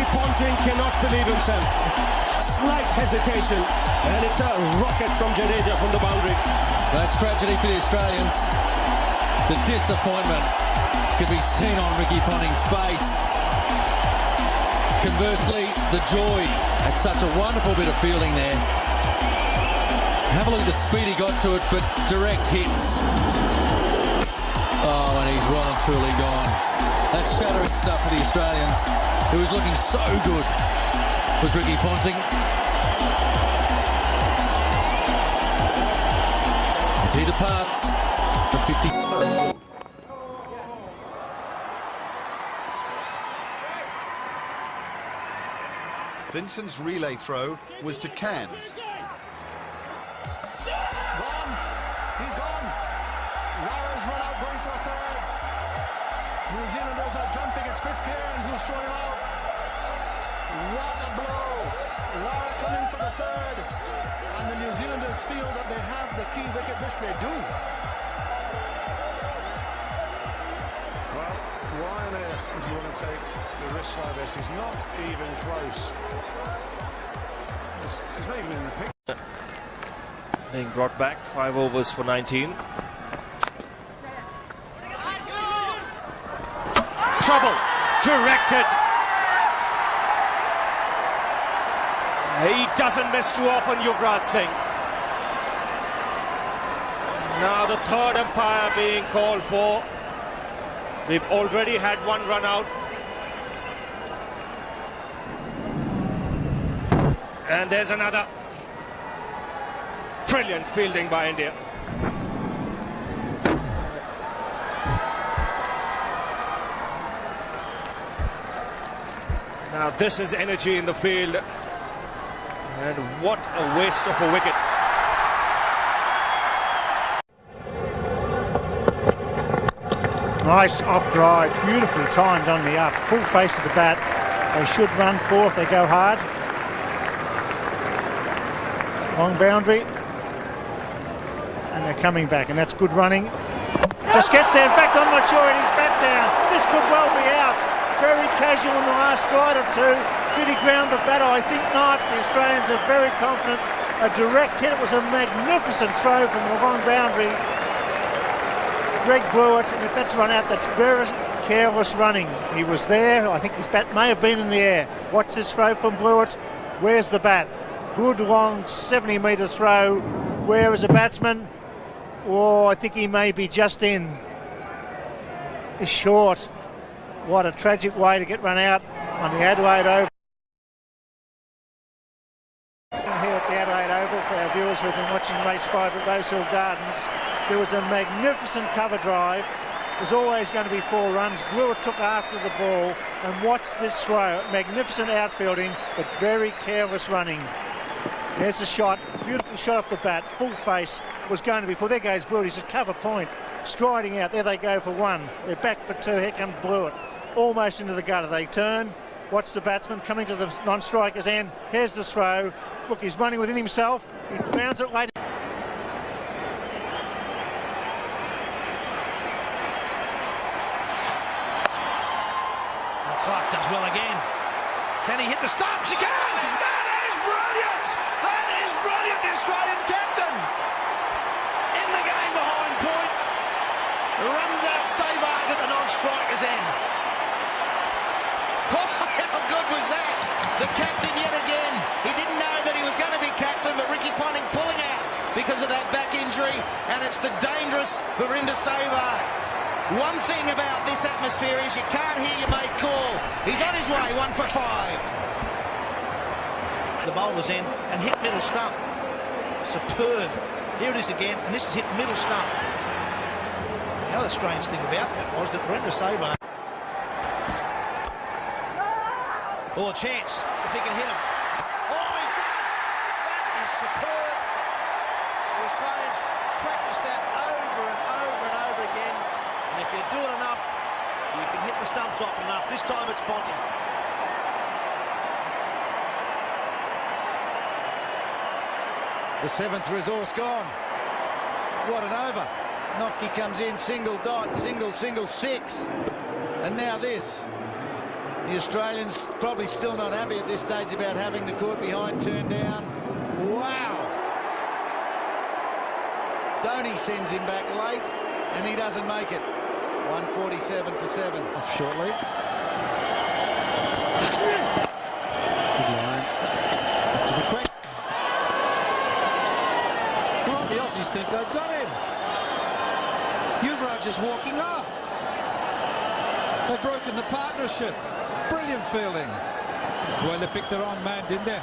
Ricky Ponting cannot believe himself. Slight hesitation, and it's a rocket from Jadeja from the boundary. That's tragedy for the Australians. The disappointment could be seen on Ricky Ponting's face. Conversely, the joy at such a wonderful bit of fielding there. Have a look at the speed he got to it, but direct hits. Oh, and he's well and truly gone. That's shattering stuff for the Australians. Who was looking so good was Ricky Ponting. As he departs for 50. Vincent's relay throw was to Cairns. He's gone. Lara's run out going for a third. New Zealanders are jumping. It's Chris Cairns who's throwing out. What a blow. Lara coming for the third. And the New Zealanders feel that they have the key wicket, which they do. Well, why on earth would you want to take the risk like this? He's not even close. He's not even in the picture. Being brought back, 5 overs for 19. Trouble, directed. He doesn't miss too often, Yuvraj Singh. Now the third umpire being called for. We've already had one run out. And there's another. Brilliant fielding by India. Now this is energy in the field. And what a waste of a wicket. Nice off drive, beautifully timed on the up, full face of the bat. They should run four if they go hard. Long boundary. And they're coming back, and that's good running. Just gets there. In fact, I'm not sure it is back down. This could well be out. Very casual in the last stride or two. Did he ground the batter? I think not. The Australians are very confident. A direct hit. It was a magnificent throw from the long boundary. Greg Blewett, and if that's run out, that's very careless running. He was there. I think his bat may have been in the air. Watch this throw from Blewett. Where's the bat? Good long 70-metre throw. Where is the batsman? Oh, I think he may be just in. He's short. What a tragic way to get run out on the Adelaide Oval. Here at the Adelaide Oval, for our viewers who have been watching race 5 at Rosehill Gardens, there was a magnificent cover drive. It was always going to be 4 runs. Blewett took after the ball, and watch this throw. Magnificent outfielding, but very careless running. There's a shot, beautiful shot off the bat, full face, was going to be 4. There goes Blewett, he's at cover point, striding out. There they go for 1. They're back for 2. Here comes Blewett, almost into the gutter. They turn. Watch the batsman coming to the non-striker's end. Here's the throw. Look, he's running within himself. He grounds it late. Clark does well again. Can he hit the stumps? He can! That is brilliant! That is brilliant, the Australian captain! In the game behind point. Runs out Savard at the non-striker's end. Oh, how good was that? The captain yet again. He didn't know that he was going to be captain, but Ricky Ponting pulling out because of that back injury, and it's the dangerous Harinder Sehwag. One thing about this atmosphere is you can't hear your mate call. He's on his way, 1 for 5. The bowler's in and hit middle stump. Superb. Here it is again, and this is hit middle stump. The other strange thing about that was that Harinder Sehwag. Oh, a chance if he can hit him. Oh, he does! That is superb. The Australians practice that over and over and over again. And if you do it enough, you can hit the stumps off enough. This time it's Ponting. The 7th resource gone. What an over. Nofke comes in, single dot, single, 6. And now this. The Australians probably still not happy at this stage about having the court behind turned down. Wow! Dhoni sends him back late, and he doesn't make it. 147 for 7. Off shortly. Good line. Have to be quick. Well, the Aussies think they've got him. Yuvraj is walking off. They've broken the partnership. Brilliant fielding. Well, they picked the wrong man, didn't they?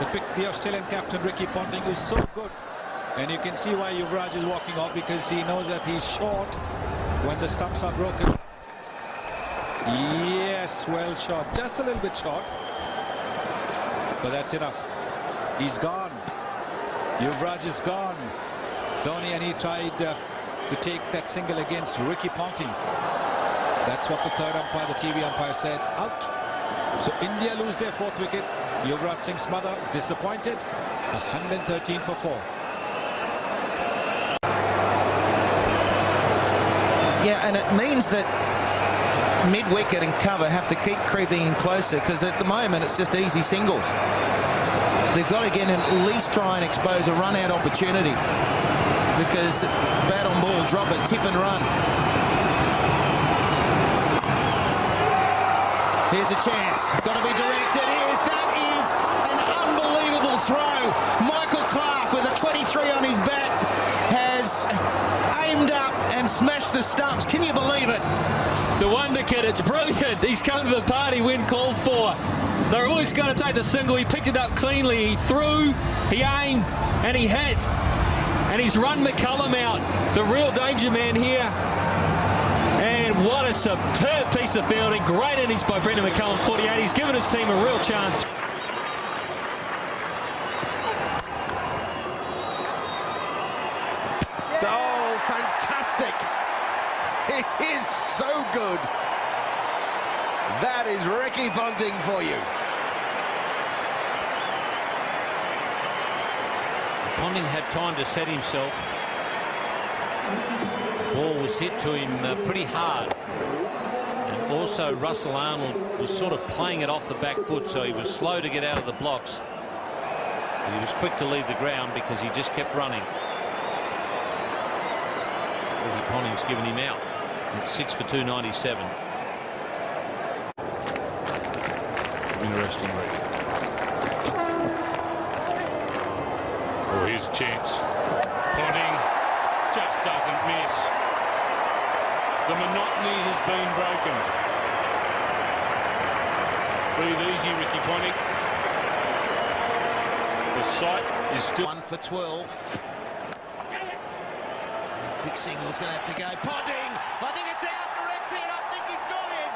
They picked the Australian captain, Ricky Ponting, who's so good. And you can see why Yuvraj is walking off, because he knows that he's short when the stumps are broken. Yes, well shot. Just a little bit short. But that's enough. He's gone. Yuvraj is gone. Dhoni, and he tried to take that single against Ricky Ponting. That's what the third umpire, the TV umpire, said. Out. So India lose their 4th wicket. Yuvraj Singh's mother disappointed. 113 for 4. Yeah, and it means that mid-wicket and cover have to keep creeping in closer, because at the moment it's just easy singles. They've got to get in, at least try and expose a run-out opportunity, because bat on ball, drop it, tip and run. Here's a chance. Got to be directed. That is an unbelievable throw. Michael Clarke, with a 23 on his bat, has aimed up and smashed the stumps. Can you believe it? The wonder kid, it's brilliant. He's come to the party when called for. They're always going to take the single. He picked it up cleanly. He threw, he aimed, and he hit. And he's run McCullum out, the real danger man here. And what a superb piece of fielding. Great innings by Brendan McCullum, 48. He's given his team a real chance. Oh, fantastic. It is so good. That is Ricky Ponting for you. Ponting had time to set himself. The ball was hit to him pretty hard. And also Russell Arnold was sort of playing it off the back foot, so he was slow to get out of the blocks. But he was quick to leave the ground because he just kept running. Ricky Ponting's given him out. It's 6 for 297. Interesting read. Oh, here's a chance. Ponting just doesn't miss. The monotony has been broken. Breathe easy, Ricky Ponting. The sight is still 1 for 12. Quick single's going to have to go. Ponting! I think it's out direct hit. I think he's got him.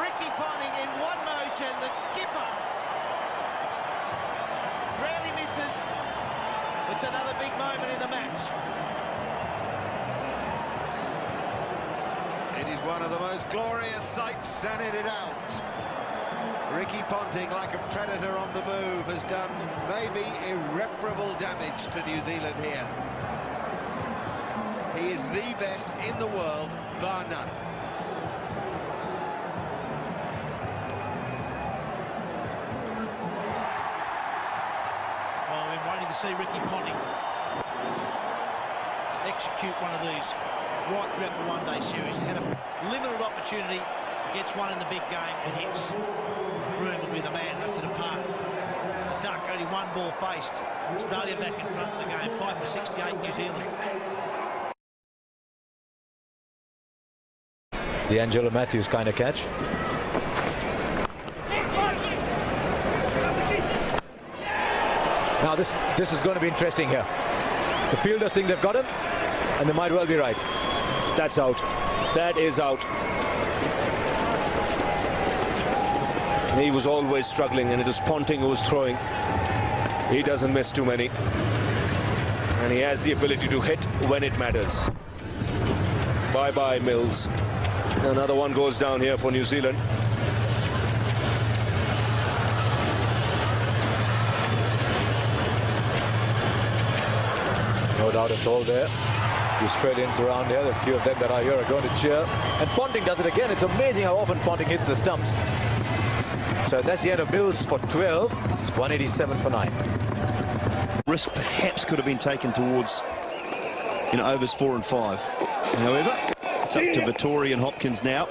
Ricky Ponting in one motion. The skipper rarely misses. It's another big moment in the match. It is one of the most glorious sights, sanded it out. Ricky Ponting, like a predator on the move, has done maybe irreparable damage to New Zealand here. He is the best in the world, bar none. Well, we've been waiting to see Ricky Ponting execute one of these right throughout the one-day series. He had a limited opportunity, gets one in the big game and hits. Broome will be the man left to depart. The Duck only one ball faced. Australia back in front of the game, 5 for 68 New Zealand. The Angelo Matthews kind of catch. Now this is going to be interesting here. The fielders think they've got him, and they might well be right. That's out. That is out. He was always struggling, and it was Ponting who was throwing. He doesn't miss too many. And he has the ability to hit when it matters. Bye-bye, Mills. Another one goes down here for New Zealand. No doubt at all there. The Australians around here, a few of them that are here are going to cheer. And Ponting does it again. It's amazing how often Ponting hits the stumps. So that's the end of Mills for 12. It's 187 for 9. Risk perhaps could have been taken towards overs 4 and 5. However, it's up to Vettori and Hopkins now.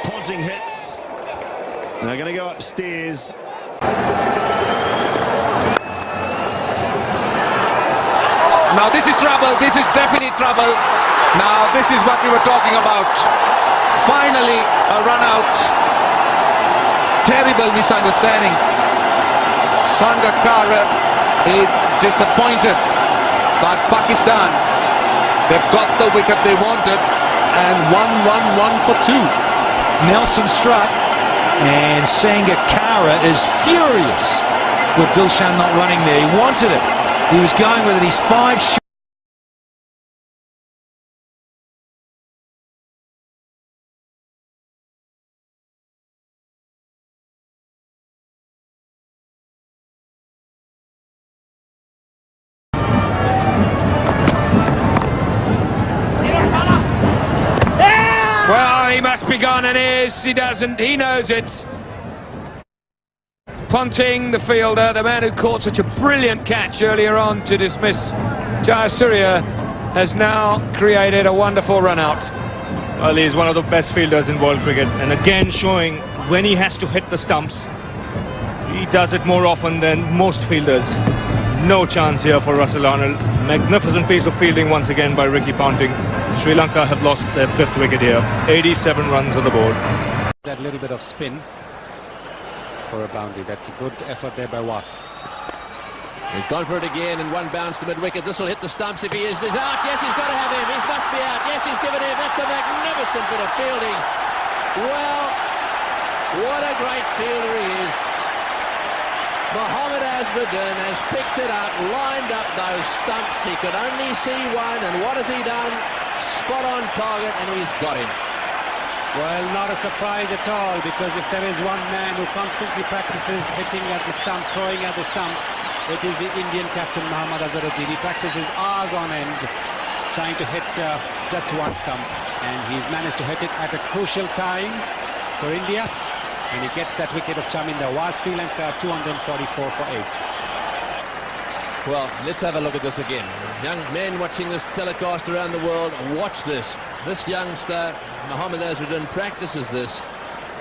Ponting hits. They're going to go upstairs. Now this is trouble. This is definite trouble. Now this is what we were talking about. Finally a run out. Terrible misunderstanding. Sangakkara is disappointed by Pakistan. They've got the wicket they wanted and 1-1-1 for 2. Nelson struck and Sangakkara is furious with Dilshan not running there. He wanted it. He was going with it. He's 5 shots. Well, he must be gone, and he doesn't. He knows it. Ponting, the fielder, the man who caught such a brilliant catch earlier on to dismiss Jayasuriya, has now created a wonderful run out. Well, he's one of the best fielders in world cricket, and again showing when he has to hit the stumps, he does it more often than most fielders. No chance here for Russell Arnold. Magnificent piece of fielding once again by Ricky Ponting. Sri Lanka have lost their 5th wicket here. 87 runs on the board. That little bit of spin for a boundary. That's a good effort there by Was. He's gone for it again, and one bounce to mid-wicket. This will hit the stumps if he is. He's out. Yes, he's got to have him. He must be out. Yes, he's given him. That's a magnificent bit of fielding. Well, what a great fielder he is. Mohammad Azmuddin has picked it up, lined up those stumps. He could only see one, and what has he done? Spot on target, and he's got him. Well, not a surprise at all, because if there is one man who constantly practices hitting at the stumps, throwing at the stumps, it is the Indian captain Mohammad Azharuddin. He practices hours on end trying to hit just one stump, and he's managed to hit it at a crucial time for India, and he gets that wicket of Chaminda. Was Sri Lanka 244 for 8. Well, let's have a look at this again. Young men watching this telecast around the world, watch this. This youngster, Mohammad Azharuddin, practices this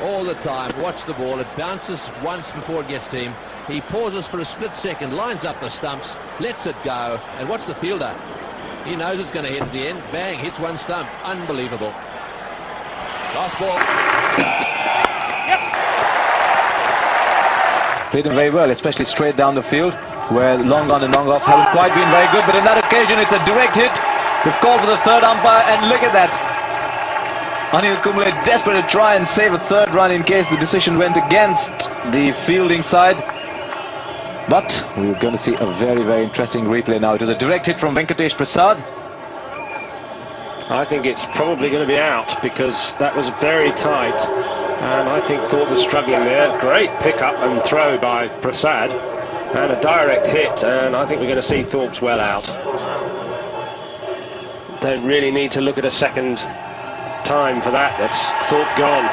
all the time. Watch the ball. It bounces once before it gets to him. He pauses for a split second, lines up the stumps, lets it go, and watch the fielder. He knows it's going to hit at the end. Bang, hits one stump. Unbelievable. Last ball. Played him very well, especially straight down the field, where long on and long off haven't quite been very good, but in that occasion it's a direct hit. They've called for the third umpire, and look at that. Anil Kumble desperate to try and save a third run in case the decision went against the fielding side. But we're going to see a very, very interesting replay now. It was a direct hit from Venkatesh Prasad. I think it's probably going to be out, because that was very tight, and I think Thorpe was struggling there. Great pick-up and throw by Prasad, and a direct hit, and I think we're going to see Thorpe's well out. They really need to look at a second time for that. That's Thorpe gone.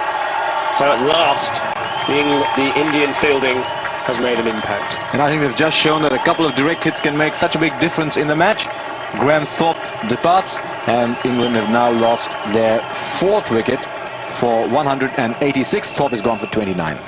So at last, the Indian fielding has made an impact. And I think they've just shown that a couple of direct hits can make such a big difference in the match. Graham Thorpe departs, and England have now lost their 4th wicket for 186. Thorpe is gone for 29.